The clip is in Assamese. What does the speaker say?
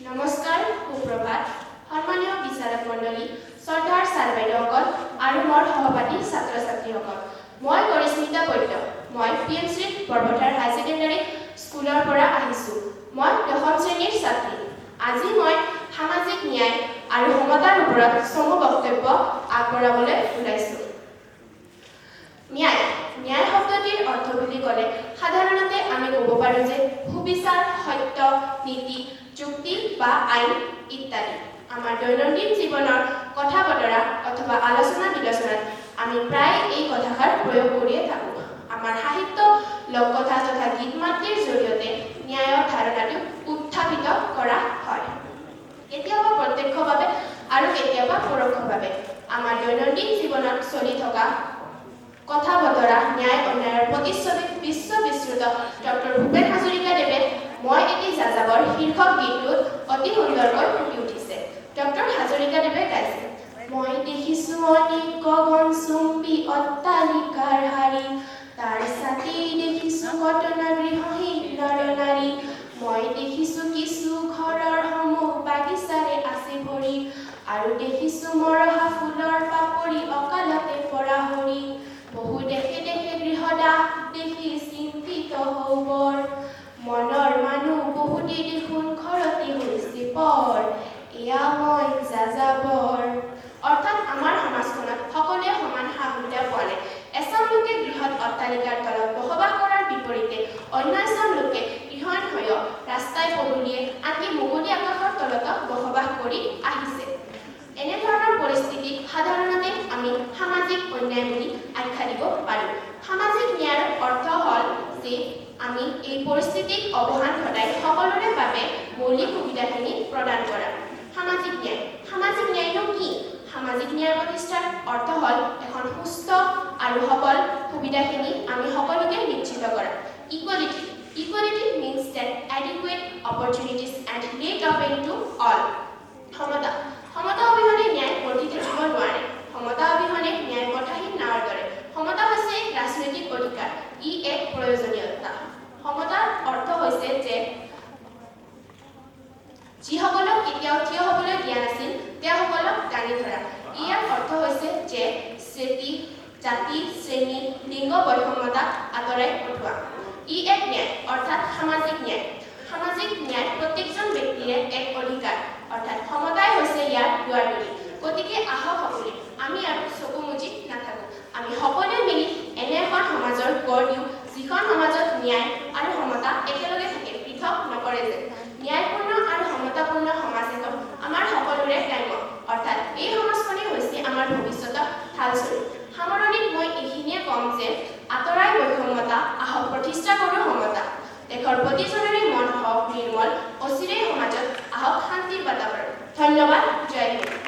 নমস্কাৰ, সুপ্ৰভাত। সন্মানীয় বিচাৰক মণ্ডলী, শ্ৰদ্ধাৰ ছাৰ বাইদেউসকল আৰু মোৰ সহপাঠী ছাত্ৰ-ছাত্ৰীসকল। মই কৰিস্মিতা বৈদ্য। মই PMC বৰপথাৰ হাই ছেকেণ্ডাৰী স্কুলৰ পৰা আহিছোঁ। মই 10ম শ্ৰেণীৰ ছাত্ৰী। আজি মই সামাজিক ন্যায় আৰু সমতাৰ ওপৰত চমু বক্তব্য আগবঢ়াবলৈ ওলাইছোঁ। ন্যায় শব্দটিৰ অৰ্থ বুলি ক'লে সাধাৰণতে আমি ক'ব পাৰোঁ যে সুবিচাৰ, সত্য, নীতি, যুক্তি বা আইন ইত্যাদি। আমাৰ দৈনন্দিন জীৱনৰ কথা বতৰা অথবা আলোচনা বিলোচনাত আমি প্ৰায় এই কথাষাৰ প্ৰয়োগ কৰিয়ে থাকোঁ। আমাৰ সাহিত্য, লোককথা তথা গীত মাতৃৰ জৰিয়তে ন্যায়ৰ ধাৰণাটো উত্থাপিত কৰা হয়। কেতিয়াবা প্ৰত্যক্ষভাৱে আৰু কেতিয়াবা পৰোক্ষভাৱে আমাৰ দৈনন্দিন জীৱনত চলি থকা কথা বতৰা ন্যায় অন্যায়ৰ প্ৰতিচ্ছবি বিশ্ববিশ্ৰুত ডক্টৰ ভূপেন হাজৰিকাদেৱে মই এটি যাযাবৰ শীৰ্ষক গীতটোত অতি সুন্দৰকৈ ফুটি উঠিছে। ডক্টৰ হাজৰিকাদেৱে গাইছে, মই দেখিছোঁ অনেক গগন চুম্বী অট্টালিকাৰ শাৰী, তাৰ ছাতি দেখিছোঁ কটনা গৃহহীন নৰ-নাৰী, মই দেখিছোঁ কিছু ঘৰৰ সমূহ বাগিচাৰে আছে ভৰি, আৰু দেখিছোঁ মৰহা ফুলৰ পাপৰি অকালতে পৰা হৰি, বহু দেশে দেশে গৃহদাহ দেখি চিন্তিত হবৰ, মনৰ মানুহ বহুতে দেখোন ঘৰতে হৈছে পৰ, এয়া মই যাযাবৰ। অৰ্থাৎ আমাৰ সমাজখনত সকলোৱে সমান সা-সুবিধা পোৱা নাই। এচাম লোকে বৃহৎ অট্টালিকাৰ তলত বসবাস কৰাৰ বিপৰীতে অন্য এচাম লোকে গৃহহীন হৈ ৰাস্তাই পদূলিয়ে আনকি মুকলি আকাশৰ তলতো বসবাস কৰি আহিছে। এনেধৰণৰ পৰিস্থিতিক সাধাৰণতে আমি সামাজিক অন্যায় বুলি আখ্যা দিব পাৰোঁ। সামাজিক ন্যায়ৰ অৰ্থ হ'ল যে আমি এই পৰিস্থিতিক অৱসান ঘটাই সকলোৰে বাবে মৌলিক সুবিধাখিনি প্ৰদান কৰা। সামাজিক ন্যায়নো কি? সামাজিক ন্যায় প্ৰতিষ্ঠাৰ অৰ্থ হ'ল এখন সুস্থ আৰু সবল সুবিধাখিনি আমি সকলোকে নিশ্চিত কৰা। Equality means that adequate opportunities and laid open to all. সমতা অবিহনে ন্যায় গঢ়ি থাকিব নোৱাৰে। সমতা অবিহনে ন্যায় পথাহীন নাৱৰ দৰে। সমতা হৈছে এক ৰাজনৈতিক অধিকাৰ, ই এক প্ৰয়োজনীয়তা। সমতাৰ অৰ্থ হৈছে যে যিসকলক কেতিয়াও থিয় হ'বলৈ দিয়া নাছিল তেওঁসকলক দাঙি ধৰা। ইয়াৰ অৰ্থ হৈছে যে জাতি, শ্ৰেণী, লিংগ বৈষম্যতা আঁতৰাই পঠোৱা। ই এক ন্যায় অৰ্থাৎ সামাজিক ন্যায়। সামাজিক ন্যায় প্ৰত্যেকজন ব্যক্তিৰে এক অধিকাৰ অৰ্থাৎ সমতাই হৈছে ইয়াৰ দুৱাৰদলি। গতিকে আহক সকলোৱে আমি আৰু চকু মুজি নাথাকোঁ। আমি সকলোৱে মিলি এনে এখন সমাজৰ গঢ় দিওঁ যিখন সমাজত ন্যায় আৰু সমতা একেলগে থাকে, পৃথক নকৰে যে। ন্যায়পূৰ্ণ আৰু সমতাপূৰ্ণ সমাজ এখন আমাৰ সকলোৰে কাম্য, অৰ্থাৎ এই সমাজখনেই হৈছে আমাৰ ভৱিষ্যতৰ ঠালস্থলী। সামৰণিত মই এইখিনিয়ে ক'ম যে আঁতৰাই বৈষম্যতা, আহক প্ৰতিষ্ঠা কৰোঁ সমতা। দেশৰ প্ৰতিজনৰে মন হওক নিৰ্মল, অচিৰেই সমাজত আহক শান্তিৰ বাতাবৰণ। ধন্যবাদ। জয় হিন্দ।